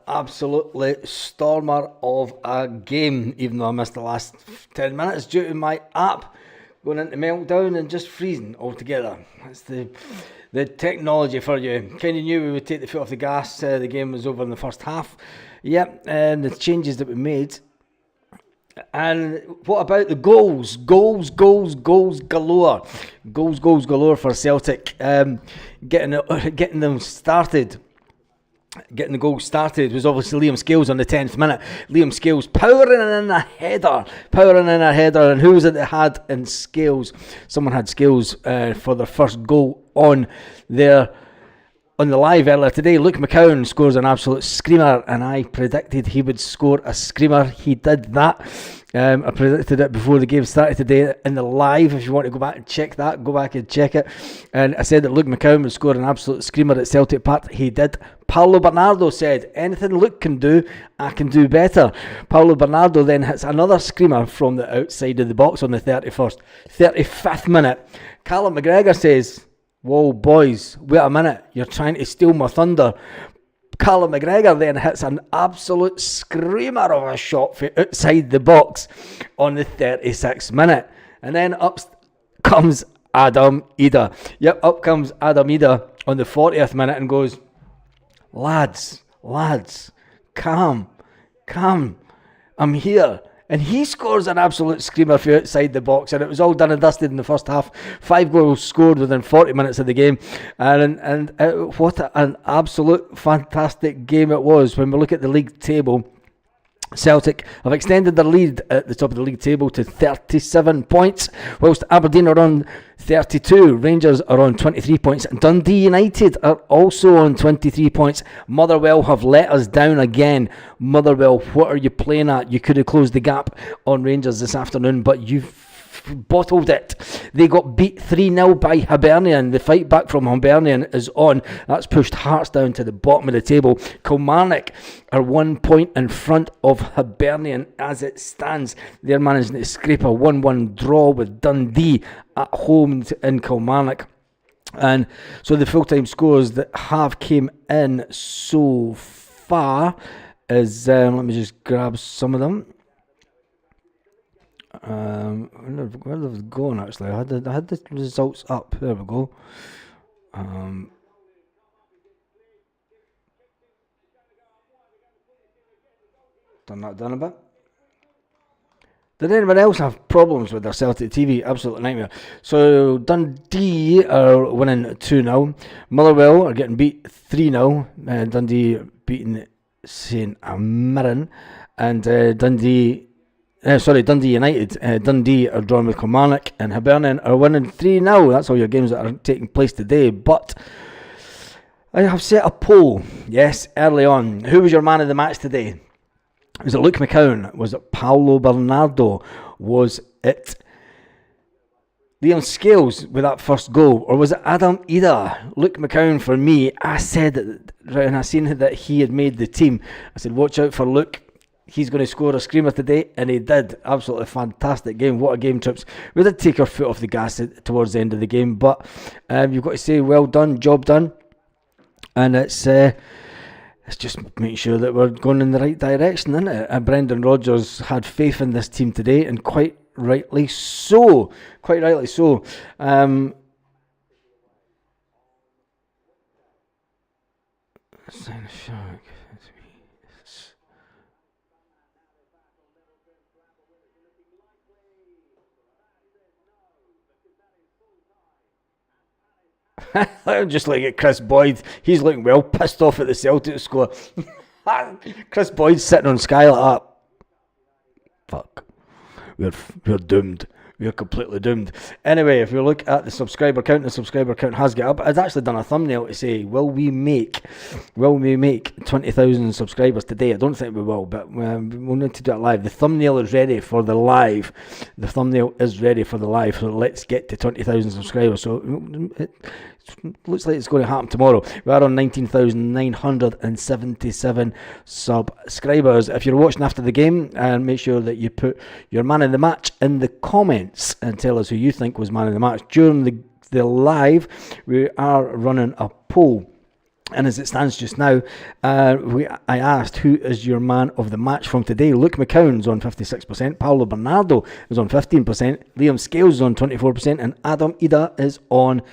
absolutely stormer of a game, even though I missed the last 10 minutes due to my app going into meltdown and just freezing altogether. That's the technology for you. Kind of knew we would take the foot off the gas. The game was over in the first half. Yep, and the changes that we made. And what about the goals? Goals galore. Goals galore for Celtic. Getting them started. Getting the goal started was obviously Liam Scales on the 10th minute. Liam Scales powering in a header. And who was it that had in Scales? Someone had Scales for their first goal on there. On the live earlier today, Luke McCowan scores an absolute screamer, and I predicted he would score a screamer. He did that. I predicted it before the game started today in the live. If you want to go back and check that, go back and check it. And I said that Luke McCowan would score an absolute screamer at Celtic Park. He did. Paulo Bernardo said, anything Luke can do, I can do better. Paulo Bernardo then hits another screamer from the outside of the box on the 35th minute. Callum McGregor says, whoa, boys, wait a minute, you're trying to steal my thunder. Callum McGregor then hits an absolute screamer of a shot for outside the box on the 36th minute. And then up comes Adam Ida. Yep, up comes Adam Ida on the 40th minute and goes, lads, calm, I'm here. And he scores an absolute screamer for outside the box, and it was all done and dusted in the first half. 5 goals scored within 40 minutes of the game, and what an absolute fantastic game it was. When we look at the league table, Celtic have extended their lead at the top of the league table to 37 points, whilst Aberdeen are on 32, Rangers are on 23 points, and Dundee United are also on 23 points. Motherwell have let us down again. Motherwell, what are you playing at? You could have closed the gap on Rangers this afternoon, but you've bottled it. They got beat 3-0 by Hibernian. The fight back from Hibernian is on. That's pushed Hearts down to the bottom of the table. Kilmarnock are 1 point in front of Hibernian as it stands. They're managing to scrape a 1-1 draw with Dundee at home in Kilmarnock. And so the full-time scores that have came in so far is, let me just grab some of them. Where have they gone actually? I had the results up. There we go. Done a bit. Did anyone else have problems with their Celtic TV? Absolute nightmare. So Dundee are winning 2-0. Motherwell are getting beat 3-0. Dundee beating St Mirren, and Dundee United. Dundee are drawn with Kilmarnock, and Hibernian are winning 3-0. That's all your games that are taking place today. But I have set a poll, yes, early on. Who was your man of the match today? Was it Luke McCowan? Was it Paulo Bernardo? Was it Liam Scales with that first goal? Or was it Adam Ida? Luke McCowan for me. I said that, and I seen that he had made the team. I said, watch out for Luke. He's going to score a screamer today, and he did. Absolutely fantastic game. What a game, Trips. We did take our foot off the gas towards the end of the game, but you've got to say, well done, job done. And it's just making sure that we're going in the right direction, isn't it? And Brendan Rodgers had faith in this team today, and quite rightly so. Sign a shark. I'm just looking at Chris Boyd. He's looking well pissed off at the Celtic score. Chris Boyd's sitting on Sky like that. Fuck. We're doomed. We're completely doomed. Anyway, if you look at the subscriber count, the subscriber count has got up. I'd actually done a thumbnail to say, will we make 20,000 subscribers today? I don't think we will, but we'll need to do it live. The thumbnail is ready for the live. So let's get to 20,000 subscribers. So it looks like it's going to happen tomorrow. We are on 19,977 subscribers. If you're watching after the game, make sure that you put your man of the match in the comments and tell us who you think was man of the match. During the live, we are running a poll. And as it stands just now, I asked, who is your man of the match from today? Luke McCown's on 56%, Paolo Bernardo is on 15%, Liam Scales is on 24%, and Adam Ida is on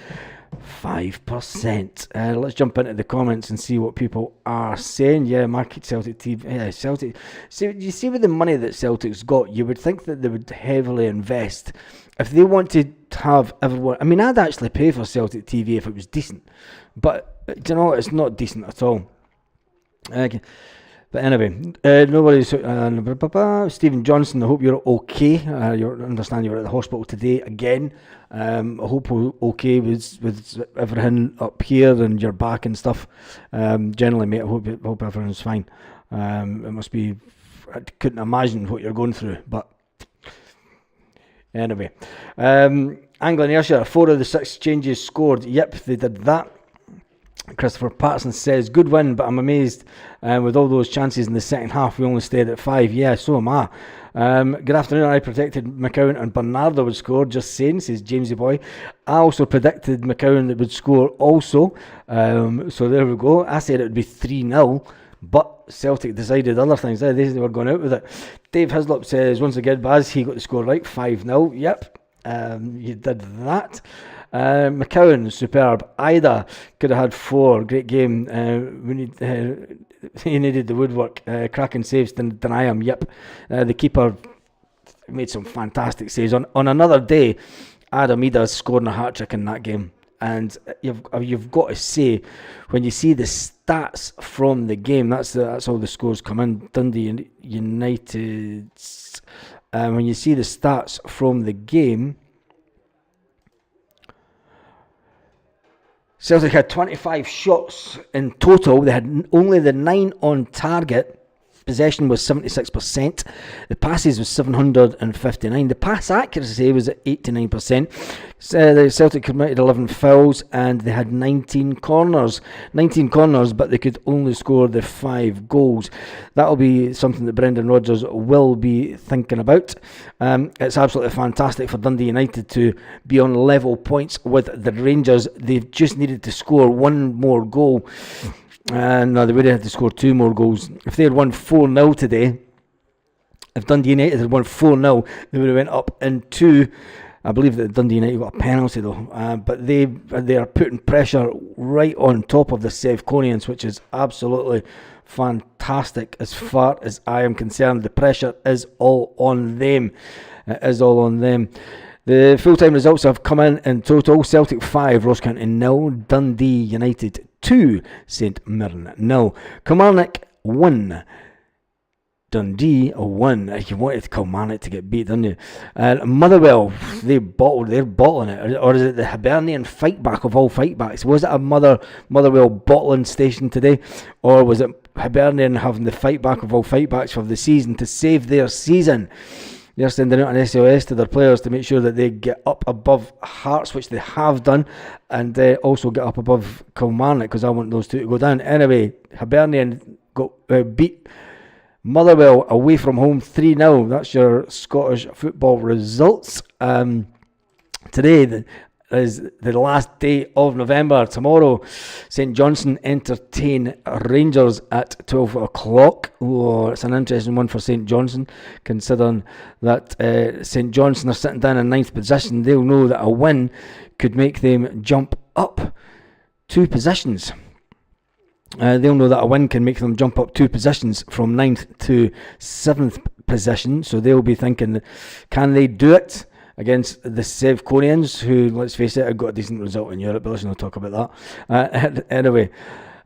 5%. Let's jump into the comments and see what people are saying. Yeah, market Celtic TV. Yeah, Celtic. See, you see with the money that Celtic's got, you would think that they would heavily invest. If they want to have everyone... I mean, I'd actually pay for Celtic TV if it was decent. But, do you know, it's not decent at all. Okay. But anyway, nobody's... Stephen Johnson, I hope you're okay. I understand you were at the hospital today again. I hope we're okay with everything up here and your back and stuff. Generally, mate, I hope everyone's fine. It must be... I couldn't imagine what you're going through, but... Anyway, Anglo Inertia, 4 of the 6 changes scored. Yep, they did that. Christopher Patterson says, good win, but I'm amazed with all those chances in the second half, we only stayed at 5. Yeah, so am I. Good afternoon, I predicted McCowan and Bernardo would score, just saying, says Jamesy Boy. I also predicted McCowan that would score also, so there we go. I said it would be 3-0. But Celtic decided other things. They were going out with it. Dave Hislop says, once again, Baz, he got the score right, 5-0. Yep, you did that. McCowan, superb. Ida could have had 4. Great game. He needed the woodwork. Cracking saves, deny him. Yep. The keeper made some fantastic saves. On another day, Adam Ida scoring a hat-trick in that game. And you've got to say, when you see the stats from the game, that's all the scores come in. Dundee United. When you see the stats from the game, Celtic had 25 shots in total. They had only the 9 on target. Possession was 76%. The passes was 759. The pass accuracy was at 89%. The Celtic committed 11 fouls and they had 19 corners. 19 corners, but they could only score the 5 goals. That'll be something that Brendan Rodgers will be thinking about. It's absolutely fantastic for Dundee United to be on level points with the Rangers. They've just needed to score 1 more goal. No, they would have had to score 2 more goals. If they had won 4-0 today, if Dundee United had won 4-0, they would have went up in 2. I believe that Dundee United got a penalty though. But they are putting pressure right on top of the Sevconians, which is absolutely fantastic as far as I am concerned. The pressure is all on them. It is all on them. The full-time results have come in total. Celtic 5, Ross County 0, Dundee United 2, St Mirren 0, Kilmarnock 1, Dundee 1. You wanted Kilmarnock to get beat, didn't you? Motherwell, they're bottling it. Or is it the Hibernian fight back of all fight backs? Was it a Motherwell bottling station today? Or was it Hibernian having the fight back of all fight backs for the season to save their season? They're sending out an SOS to their players to make sure that they get up above Hearts, which they have done, and also get up above Kilmarnock, because I want those two to go down. Anyway, Hibernian got beat Motherwell away from home 3-0. That's your Scottish football results. Today is the last day of November. Tomorrow, St Johnstone entertain Rangers at 12 o'clock. Oh, it's an interesting one for St Johnstone, considering that St Johnstone are sitting down in 9th position. They'll know that a win could make them jump up 2 positions. They'll know that a win can make them jump up 2 positions from 9th to 7th position. So they'll be thinking, can they do it against the Sevconians, who, let's face it, have got a decent result in Europe, but let's not talk about that. Anyway,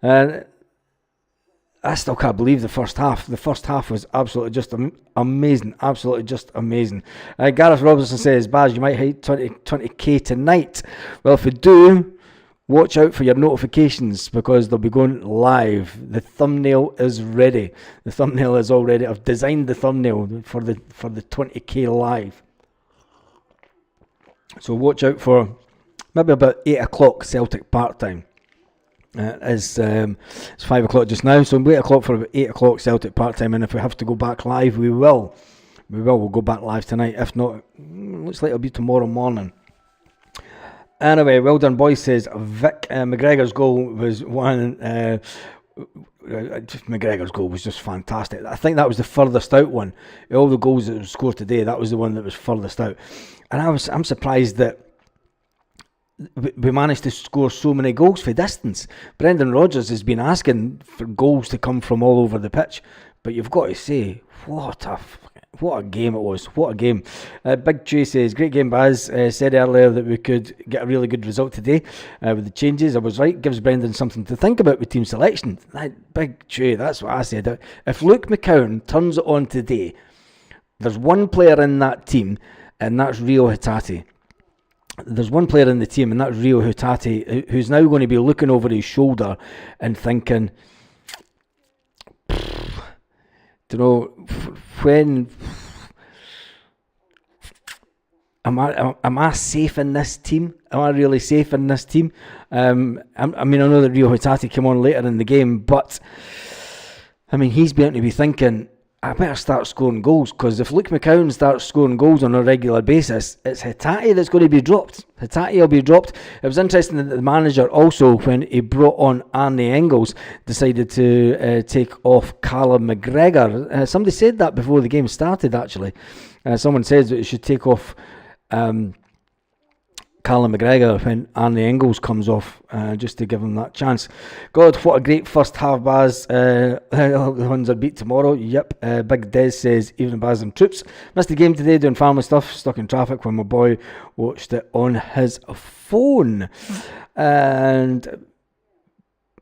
I still can't believe the first half. The first half was absolutely just amazing. Absolutely just amazing. Gareth Robinson says, Baz, you might hit 20k tonight. Well, if you do, watch out for your notifications, because they'll be going live. The thumbnail is ready. The thumbnail is all ready. I've designed the thumbnail for the 20k live. So watch out for maybe about 8 o'clock Celtic part-time. It's 5 o'clock just now, so wait o'clock for about 8 o'clock Celtic part-time, and if we have to go back live, we will. We'll go back live tonight. If not, looks like it'll be tomorrow morning. Anyway, well done, boys, says Vic. McGregor's goal was one. McGregor's goal was just fantastic. I think that was the furthest out one. All the goals that were scored today, that was the one that was furthest out. And I'm surprised that we managed to score so many goals for distance. Brendan Rodgers has been asking for goals to come from all over the pitch, but you've got to say, what a game it was. What a game. Big Trey says, great game, Baz. Said earlier that we could get a really good result today with the changes. I was right. Gives Brendan something to think about with team selection. Big Trey, that's what I said. If Luke McCowan turns it on today, there's one player in that team, and that's Rio Hatate. There's one player in the team, and that's Rio Hatate, who's now going to be looking over his shoulder and thinking, when am I safe in this team? Am I really safe in this team? I know that Rio Hatate came on later in the game, but he's going to be thinking, I better start scoring goals, because if Luke McCowan starts scoring goals on a regular basis, it's Hatate that's going to be dropped. Hatate will be dropped. It was interesting that the manager also, when he brought on Arnie Engels, decided to take off Callum McGregor. Somebody said that before the game started, actually. Someone says that he should take off Callum McGregor when Arnie Engels comes off, just to give him that chance. God, what a great first half, Baz. The Huns are beat tomorrow. Yep. Big Des says, even Baz and troops. Missed the game today doing family stuff, stuck in traffic when my boy watched it on his phone. And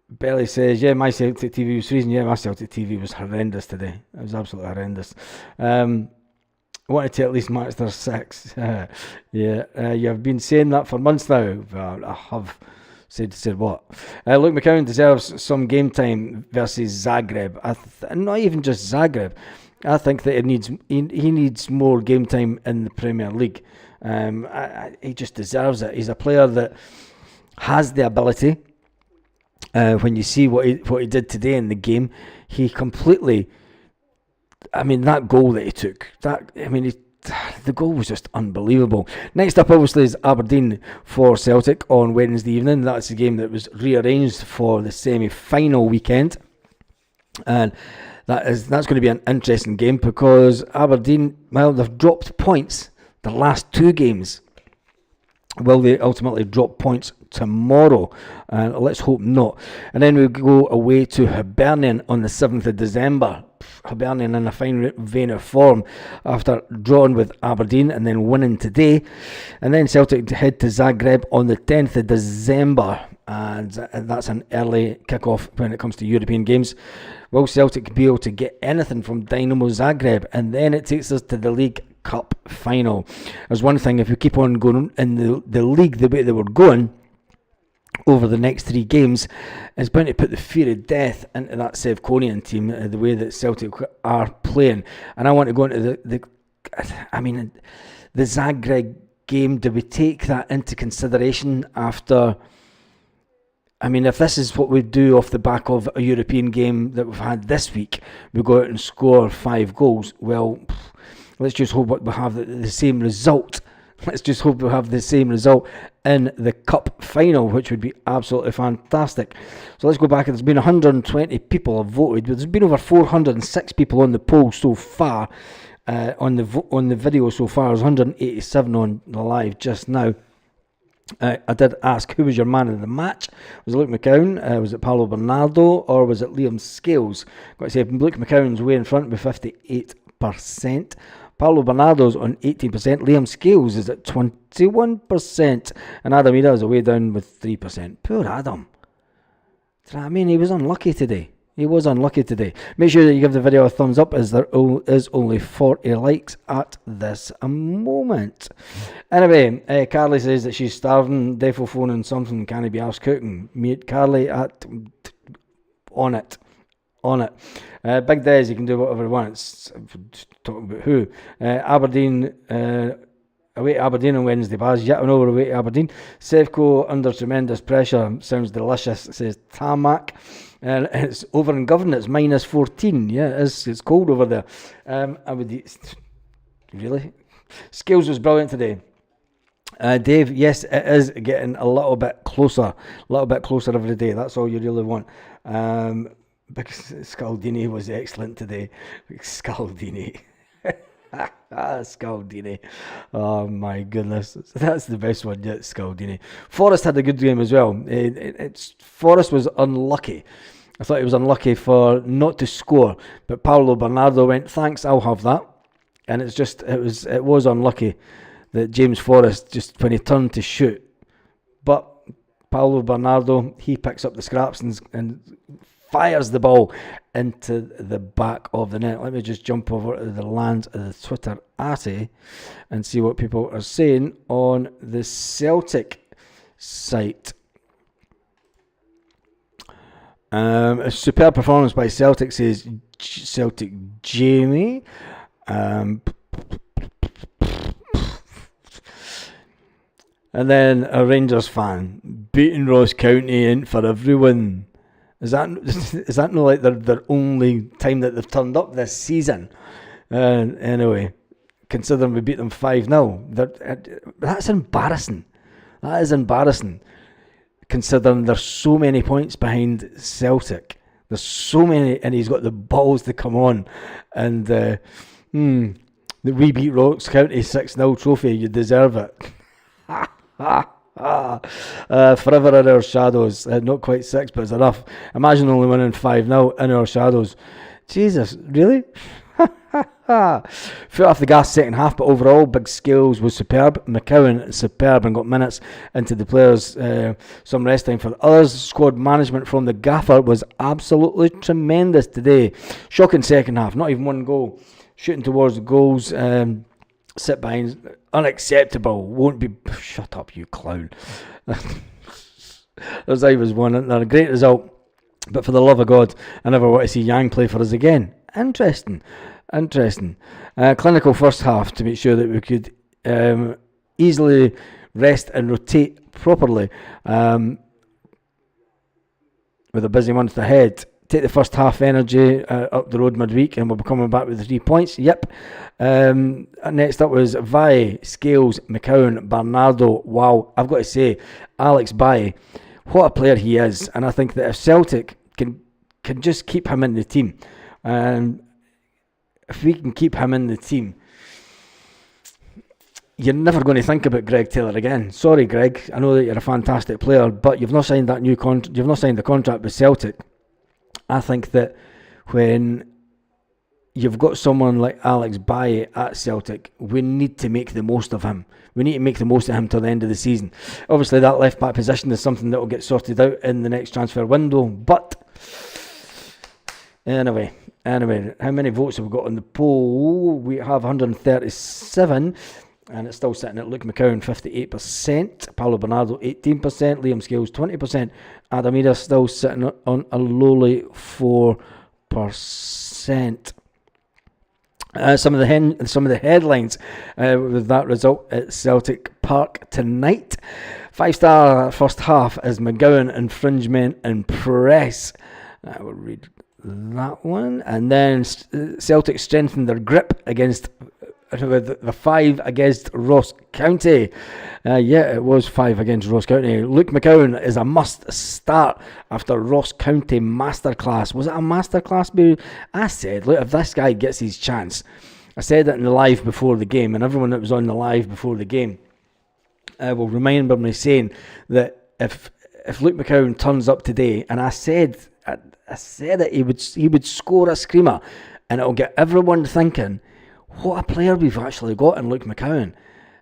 Belly says, yeah, my Celtic TV was freezing. Yeah, my Celtic TV was horrendous today. It was absolutely horrendous. Wanted to at least match their 6. You've been saying that for months now. Well, I have said what? Luke McCowan deserves some game time versus Zagreb. Not even just Zagreb. I think that he needs more game time in the Premier League. He just deserves it. He's a player that has the ability. When you see what he did today in the game, he completely. That goal that he took, the goal was just unbelievable. Next up, obviously, is Aberdeen for Celtic on Wednesday evening. That's the game that was rearranged for the semi-final weekend. And that's going to be an interesting game, because Aberdeen, they've dropped points the last 2 games. Will they ultimately drop points tomorrow? Let's hope not. And then we go away to Hibernian on the 7th of December. Hibernian in a fine vein of form after drawing with Aberdeen and then winning today. And then Celtic head to Zagreb on the 10th of December. And that's an early kick-off when it comes to European games. Will Celtic be able to get anything from Dynamo Zagreb? And then it takes us to the League Cup final. There's one thing, if we keep on going in the league the way they were going over the next 3 games, it's going to put the fear of death into that Sevconian team, the way that Celtic are playing. And I want to go into the Zagreb game. Do we take that into consideration after? If this is what we do off the back of a European game that we've had this week, we go out and score 5 goals. Well, let's just hope we have the same result. Let's just hope we have the same result in the cup final, which would be absolutely fantastic. So let's go back. There's been 120 people have voted, but there's been over 406 people on the poll so far. On the video so far, there's 187 on the live just now. I did ask, who was your man of the match? Was it Luke McCowan? Was it Paolo Bernardo? Or was it Liam Scales? Got to say, Luke McCowan's way in front with 58%. Paolo Bernardo's on 18%. Liam Scales is at 21%. And Adam Ida is away down with 3%. Poor Adam. He was unlucky today. Make sure that you give the video a thumbs up, as there is only 40 likes at this moment. Anyway, Carly says that she's starving. Defo phoning something, can he be asked cooking? Meet Carly on it. Big Des, you can do whatever he wants. Talking about who? Aberdeen, away to Aberdeen on Wednesday, Baz. Yet another away to Aberdeen. Sevco under tremendous pressure. Sounds delicious, says Tamak. And it's over in Govan, it's minus 14. Yeah, it's cold over there. Really? Scales was brilliant today. Dave, yes, it is getting a little bit closer every day. That's all you really want. Because Scaldini was excellent today. Scaldini. Scaldini. Oh my goodness. That's the best one yet, Scaldini. Forrest had a good game as well. Forrest was unlucky. I thought he was unlucky for not to score, but Paulo Bernardo went, thanks, I'll have that. And it was unlucky that James Forrest, just when he turned to shoot, but Paulo Bernardo, he picks up the scraps and fires the ball into the back of the net. Let me just jump over to the land of the Twitter Atty and see what people are saying on the Celtic site. A superb performance by Celtic, says Celtic Jamie. And then a Rangers fan beating Ross County in for everyone. Is that not like their only time that they've turned up this season? Anyway, considering we beat them 5-0, that's embarrassing. That is embarrassing, considering there's so many points behind Celtic. There's so many, and he's got the balls to come on. And that we beat Ross County 6-0 trophy, you deserve it. Forever in our shadows. Not quite 6, but it's enough. Imagine only winning 5-0 in our shadows. Jesus, really? Foot off the gas second half, but overall Big Scales was superb. McCowan superb and got minutes into the players. Some rest time for others. Squad management from the gaffer was absolutely tremendous today. Shocking second half, not even one goal. Shooting towards the goals. Sit behind, unacceptable. Won't be. Shut up, you clown. There's always one. They're a great result, but for the love of God, I never want to see Yang play for us again. Interesting. Clinical first half to make sure that we could easily rest and rotate properly. With a busy month ahead. Take the first half energy up the road midweek, and we'll be coming back with 3 points. Yep. Next up was Valle, Scales, McCowan, Bernardo. Wow, I've got to say, Alex Baye, what a player he is. And I think that if Celtic can just keep him in the team, if we can keep him in the team, you're never going to think about Greg Taylor again. Sorry, Greg. I know that you're a fantastic player, but you've not signed that you've not signed the contract with Celtic. I think that when you've got someone like Alex Baye at Celtic, we need to make the most of him. We need to make the most of him till the end of the season. Obviously, that left-back position is something that will get sorted out in the next transfer window. But anyway, how many votes have we got on the poll? We have 137. And it's still sitting at Luke McCowan, 58%, Paulo Bernardo, 18%, Liam Scales, 20%, Adam Ida still sitting on a lowly 4%. Some of the headlines with that result at Celtic Park tonight. 5-star first half as McGowan infringement and press. I will read that one. And then Celtic strengthened their grip against the 5 against Ross County. It was 5 against Ross County. Luke McCowan is a must start after Ross County masterclass. Was it a masterclass? I said, look, if this guy gets his chance, I said it in the live before the game, and everyone that was on the live before the game will remember me saying that if Luke McCowan turns up today, and I said that he would score a screamer, and it'll get everyone thinking, what a player we've actually got in Luke McCowan.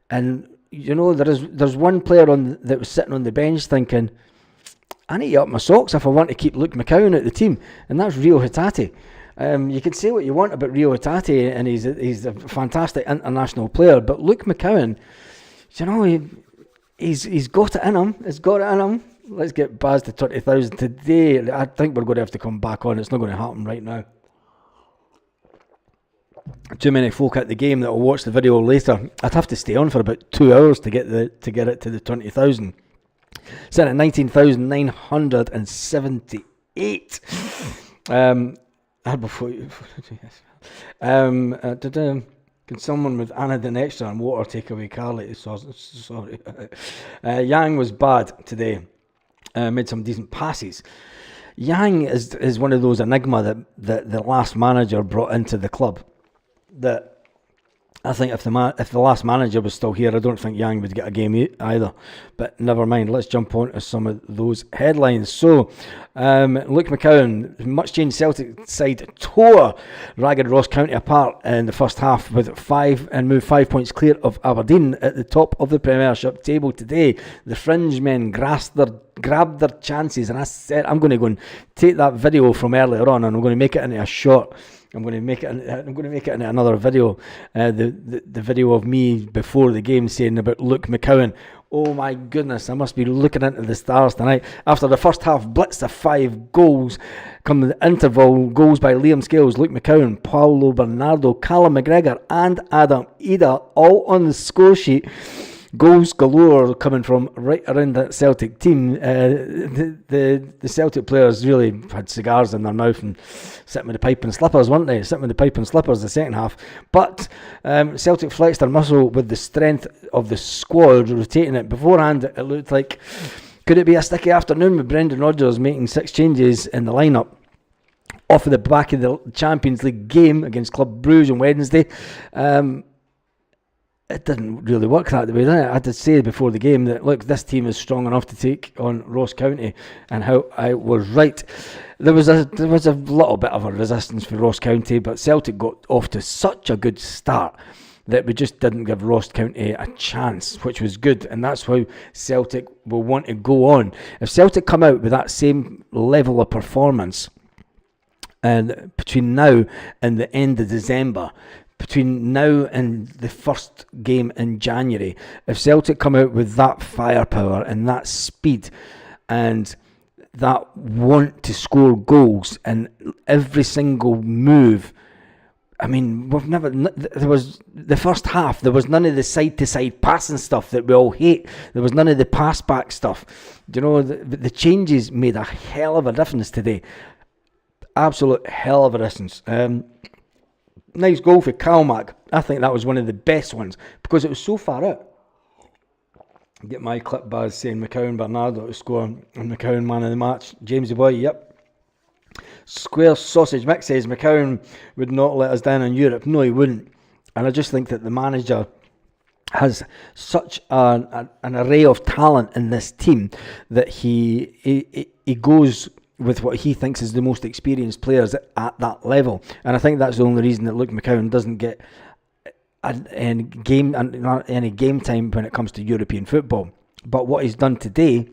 And you know, there's one player that was sitting on the bench thinking, I need to up my socks if I want to keep Luke McCowan at the team, and that's Rio Hatate. You can say what you want about Rio Hatate, and he's a fantastic international player, but Luke McCowan, you know, he's got it in him. He's got it in him. Let's get Baz to 20,000 today. I think we're going to have to come back on. It's not going to happen right now. Too many folk at the game that will watch the video later. I'd have to stay on for about 2 hours to get it to the 20,000. Sitting at 19,978. Can someone with anodine extra and water take away Carly? Sorry. Yang was bad today. Made some decent passes. Yang is one of those enigma that the last manager brought into the club. That I think if the last manager was still here, I don't think Yang would get a game either. But never mind, let's jump on to some of those headlines. So, Luke McCowan, much changed Celtic side tore ragged Ross County apart in the first half with moved 5 points clear of Aberdeen at the top of the Premiership table today. The fringe men grabbed their chances, and I said I'm going to go and take that video from earlier on, and I'm going to make it into a short. I'm going to make it into another video. The video of me before the game saying about Luke McCowan. Oh my goodness, I must be looking into the stars tonight. After the first half blitz of 5 goals, come the interval goals by Liam Scales, Luke McCowan, Paulo Bernardo, Callum McGregor and Adam Ida all on the score sheet. Goals galore coming from right around that Celtic team. The Celtic players really had cigars in their mouth and sitting with the pipe and slippers, weren't they? Sitting with the pipe and slippers the second half. But Celtic flexed their muscle with the strength of the squad, rotating it. Beforehand, it looked like, could it be a sticky afternoon with Brendan Rodgers making 6 changes in the lineup? Off of the back of the Champions League game against Club Brugge on Wednesday. It didn't really work that way, did it? I did say before the game that, look, this team is strong enough to take on Ross County, and how I was right. There was a little bit of a resistance for Ross County, but Celtic got off to such a good start that we just didn't give Ross County a chance, which was good, and that's how Celtic will want to go on. If Celtic come out with that same level of performance, and between now and the end of December, between now and the first game in January, if Celtic come out with that firepower and that speed and that want to score goals and every single move, I mean, there was the first half, there was none of the side-to-side passing stuff that we all hate. There was none of the pass-back stuff. You know, the changes made a hell of a difference today. Absolute hell of a difference. Nice goal for Calmac. I think that was one of the best ones because it was so far out. Get my clip buzz saying McCowan Bernardo to score and McCowan man of the match. James the boy, yep. Square Sausage Mix says McCowan would not let us down in Europe. No, he wouldn't. And I just think that the manager has such an array of talent in this team that he goes with what he thinks is the most experienced players at that level. And I think that's the only reason that Luke McCowan doesn't get any game time when it comes to European football. But what he's done today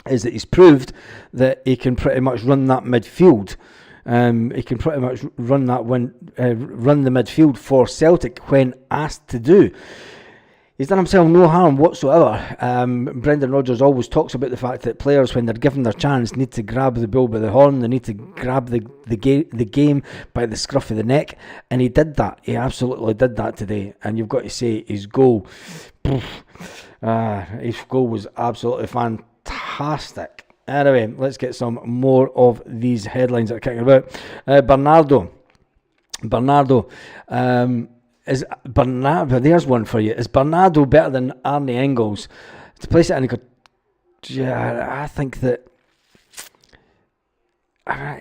is that he's proved that he can pretty much run that midfield. He can pretty much run the midfield for Celtic when asked to do. He's done himself no harm whatsoever. Brendan Rodgers always talks about the fact that players, when they're given their chance, need to grab the bull by the horn. They need to grab the game by the scruff of the neck, and he did that. He absolutely did that today. And you've got to say his goal was absolutely fantastic. Anyway, let's get some more of these headlines that are kicking about. Bernardo. There's one for you. Is Bernardo better than Arne Engels? To place it in, I think that.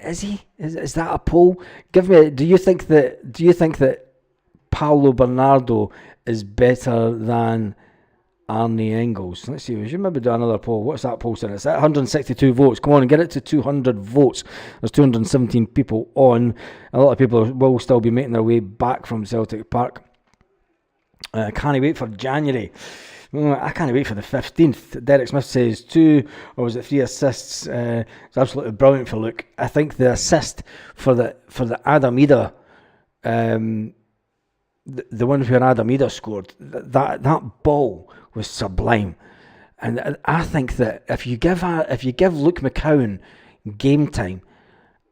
Is he? Is that a poll? Give me. Do you think that Paulo Bernardo is better than Arne Engels? Let's see. We should maybe do another poll. What's that poll saying? It's at 162 votes. Come on and get it to 200 votes. There's 217 people on. A lot of people will still be making their way back from Celtic Park. Can't wait for January. I can't wait for the 15th. Derek Smith says 2, or was it 3 assists? It's absolutely brilliant for Luke. I think the assist for the Adam Ida, the one where Adam Ida scored, that ball was sublime. And I think that if you give Luke McCowan game time,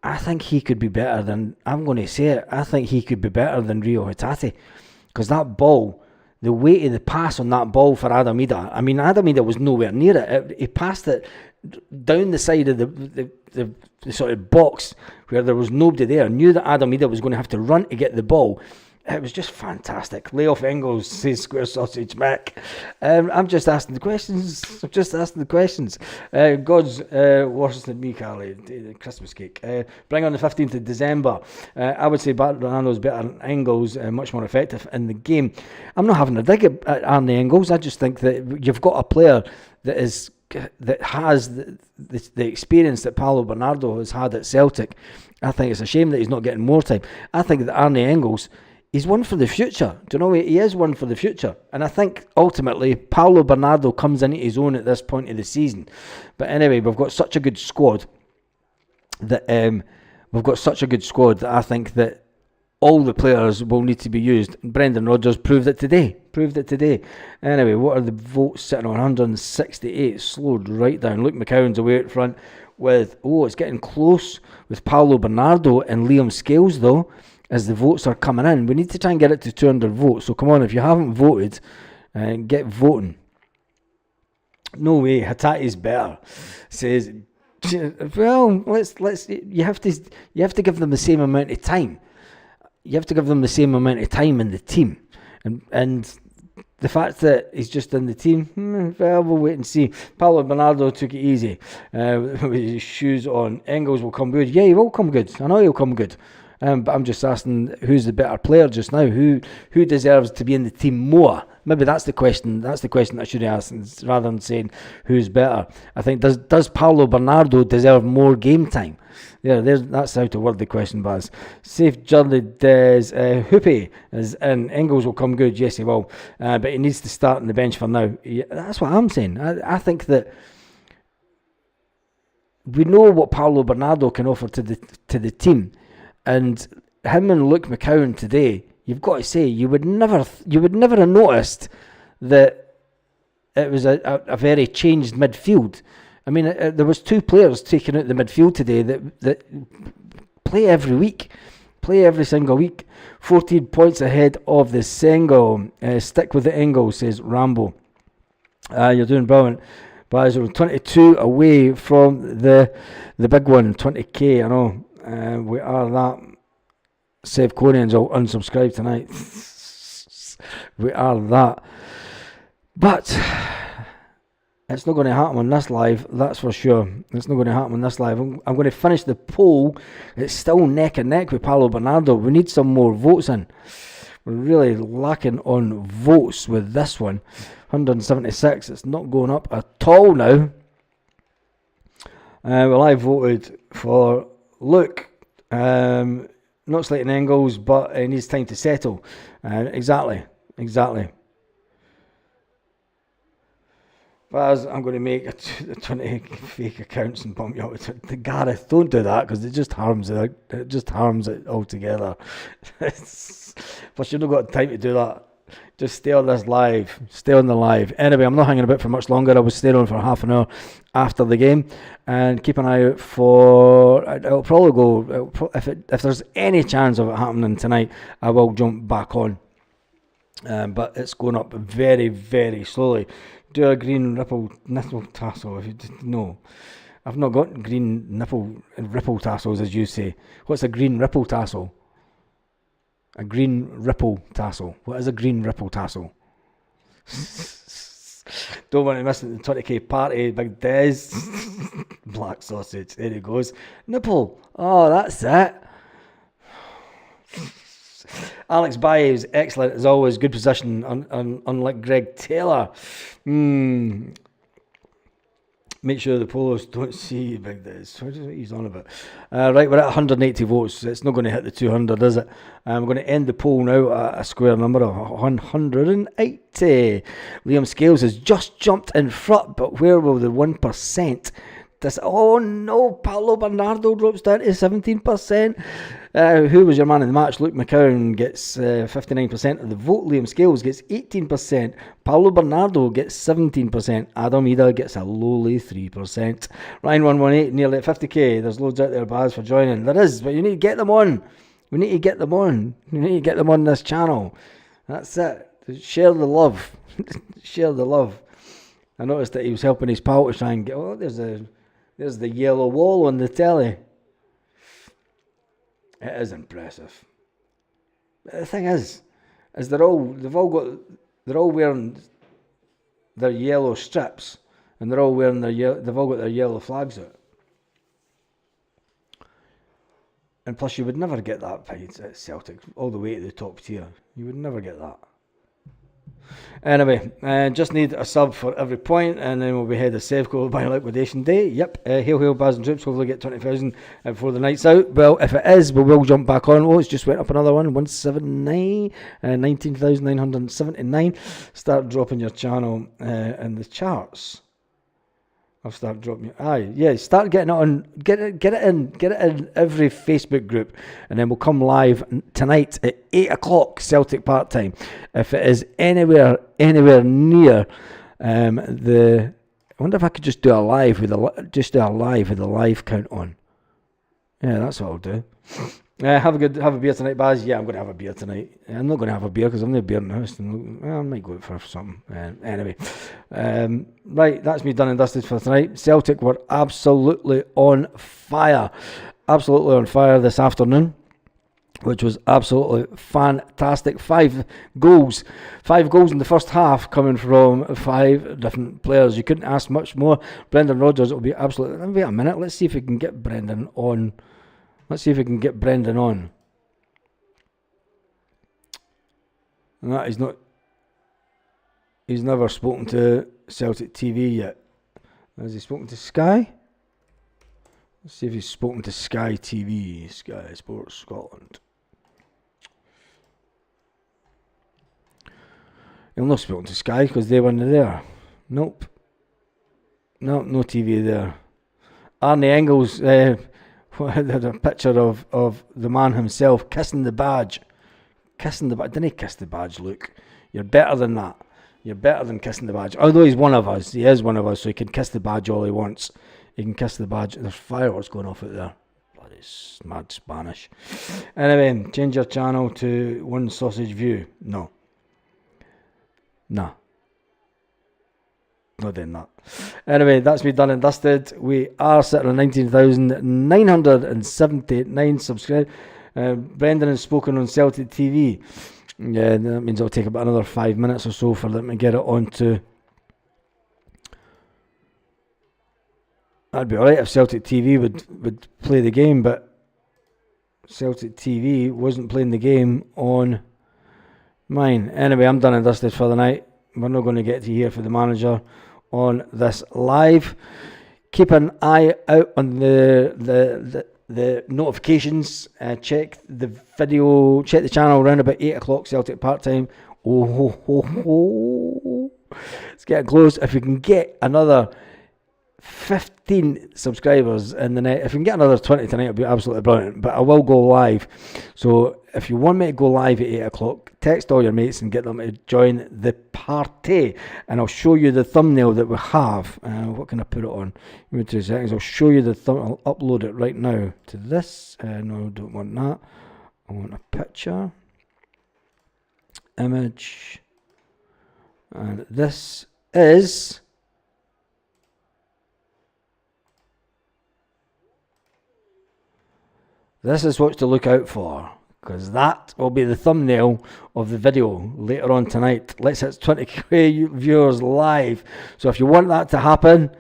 I think he could be better than, I'm going to say it, I think he could be better than Rio Hatate. Because that ball, the weight of the pass on that ball for Adam Ida, I mean, Adam Ida was nowhere near it. He passed it down the side of the sort of box where there was nobody there. Knew that Adam Ida was going to have to run to get the ball. It was just fantastic. Lay off Engels, says Square Sausage Mac. I'm just asking the questions. God's worse than me, Carly. The Christmas cake. Bring on the 15th of December. I would say Ronaldo's better than Engels, much more effective in the game. I'm not having a dig at Arne Engels. I just think that you've got a player that has the experience that Paulo Bernardo has had at Celtic. I think it's a shame that he's not getting more time. I think that Arne Engels, he's one for the future. Do you know, he is one for the future. And I think ultimately Paulo Bernardo comes into his own at this point of the season. But anyway, we've got such a good squad that I think that all the players will need to be used. Brendan Rodgers proved it today. Anyway, what are the votes sitting on? 168, slowed right down. Luke McCowan's away at front with, it's getting close with Paulo Bernardo and Liam Scales though, as the votes are coming in. We need to try and get it to 200 votes. So come on, if you haven't voted, get voting. No way, Hatate's better. Says, well, let's. You have to give them the same amount of time. You have to give them the same amount of time in the team, and the fact that he's just in the team, well, we'll wait and see. Paulo Bernardo took it easy with his shoes on. Engels will come good. Yeah, he will come good. I know he'll come good. But I'm just asking, who's the better player just now? Who deserves to be in the team more? Maybe that's the question. That's the question I should have asked, rather than saying who's better. I think does Paulo Bernardo deserve more game time? Yeah, that's how to word the question, Baz. Safe journey, Des. Hoopy is in. Engels will come good. Yes, he will. But he needs to start on the bench for now. Yeah, that's what I'm saying. I think that we know what Paulo Bernardo can offer to the team, and him and Luke McCowan today. You've got to say you would never have noticed that it was a very changed midfield. I mean, there was two players taking out the midfield today that play every single week. 14 points ahead of the single. Stick with the Engel, says Rambo. You're doing brilliant. But we're 22 away from the big one, 20k. I know we are that. Save Conians will unsubscribe tonight. We are that. But it's not going to happen on this live, that's for sure. It's not going to happen on this live. I'm going to finish the poll. It's still neck and neck with Paulo Bernardo. We need some more votes in. We're really lacking on votes with this one. 176. It's not going up at all now. Well, I voted for Luke. Not slating Engels, but he needs time to settle. Exactly. But I'm going to make 20 fake accounts and bump you up to Gareth. Don't do that, because it just harms it altogether. Plus, you've not got time to do that. Just stay on this live. Stay on the live. Anyway, I'm not hanging about for much longer. I was staying on for half an hour after the game, and keep an eye out for. It'll probably go if there's any chance of it happening tonight. I will jump back on, but it's going up very, very slowly. Do a green nipple tassel if you didn't know. I've not got green ripple tassels, as you say. What's a green ripple tassel? A green ripple tassel. What is a green ripple tassel? Don't want to miss the 20k party, Big Des. Black sausage. There he goes. Nipple. Oh, that's it. Alex Baye is excellent as always. Good position, unlike Greg Taylor. Make sure the polos don't see Big Des. What he's on about? Right, we're at 180 votes. It's not going to hit the 200, is it? We're going to end the poll now at a square number of 180. Liam Scales has just jumped in front, but where will the 1%? Oh no, Paulo Bernardo drops down to 17%. Who was your man in the match? Luke McCowan gets 59% of the vote. Liam Scales gets 18%. Paulo Bernardo gets 17%. Adam Ida gets a lowly 3%. Ryan118, nearly at 50k. There's loads out there, Baz, for joining. There is, but you need to get them on. We need to get them on. You need to get them on this channel. That's it. Share the love. Share the love. I noticed that he was helping his pal to try and get... Oh, there's the yellow wall on the telly. It is impressive. The thing is they're all wearing their yellow strips, and they're all wearing they've all got their yellow flags out. And plus, you would never get that at Celtic, all the way to the top tier. You would never get that. Anyway, just need a sub for every point, and then we'll be head of Sevco by liquidation day. Yep, hail, Baz and Troops. Hopefully get 20,000 before the night's out. Well, if it is, we will jump back on. Oh, it's just went up another one, 179, 19,979. Start dropping your channel in the charts. I'll start dropping you. Start getting it on. Get it in every Facebook group, and then we'll come live tonight at 8:00 Celtic part time. If it is anywhere near I wonder if I could just do a live with the live count on. Yeah, that's what I'll do. Have a beer tonight, Baz. Yeah, I'm going to have a beer tonight. I'm not going to have a beer because I'm no beer in the house. I might go out for something. Anyway, right, that's me done and dusted for tonight. Celtic were absolutely on fire. Absolutely on fire this afternoon, which was absolutely fantastic. 5 goals. 5 goals in the first half coming from 5 different players. You couldn't ask much more. Brendan Rodgers will be absolutely... Wait a minute, let's see if we can get Brendan on. No, he's never spoken to Celtic TV yet. Has he spoken to Sky? Let's see if he's spoken to Sky TV, Sky Sports Scotland. He'll not spoken to Sky because they weren't there. Nope. No TV there. Arnie Engels had a picture of the man himself kissing the badge. Didn't he kiss the badge, Luke? You're better than that. You're better than kissing the badge. Although he's one of us. He is one of us, so he can kiss the badge all he wants. He can kiss the badge. There's fireworks going off out there. Bloody mad Spanish. Anyway, change your channel to One Sausage View. No. Nah. Not doing that. Anyway, that's me done and dusted. We are sitting on 19,979 subscribers. Brendan has spoken on Celtic TV. Yeah, that means it'll take about another 5 minutes or so for them to get it onto. That'd be alright if Celtic TV would play the game, but Celtic TV wasn't playing the game on mine. Anyway, I'm done and dusted for the night. We're not going to get to hear from the manager on this live. Keep an eye out on the notifications. Check the video. Check the channel around about 8:00 Celtic part time. It's getting close. If we can get another 15 subscribers in the net, if we can get another 20 tonight, it'll be absolutely brilliant. But I will go live. So if you want me to go live at 8:00, text all your mates and get them to join the party. And I'll show you the thumbnail that we have. What can I put it on? Give me 2 seconds. I'll show you the I'll upload it right now to this. No, I don't want that. I want a picture. Image. And this is... This is what to look out for, because that will be the thumbnail of the video later on tonight. Let's hit 20k viewers live. So if you want that to happen,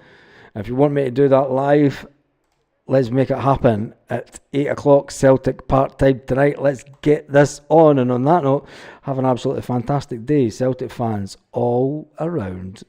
if you want me to do that live, let's make it happen at 8:00 Celtic part-time tonight. Let's get this on. And on that note, have an absolutely fantastic day, Celtic fans all around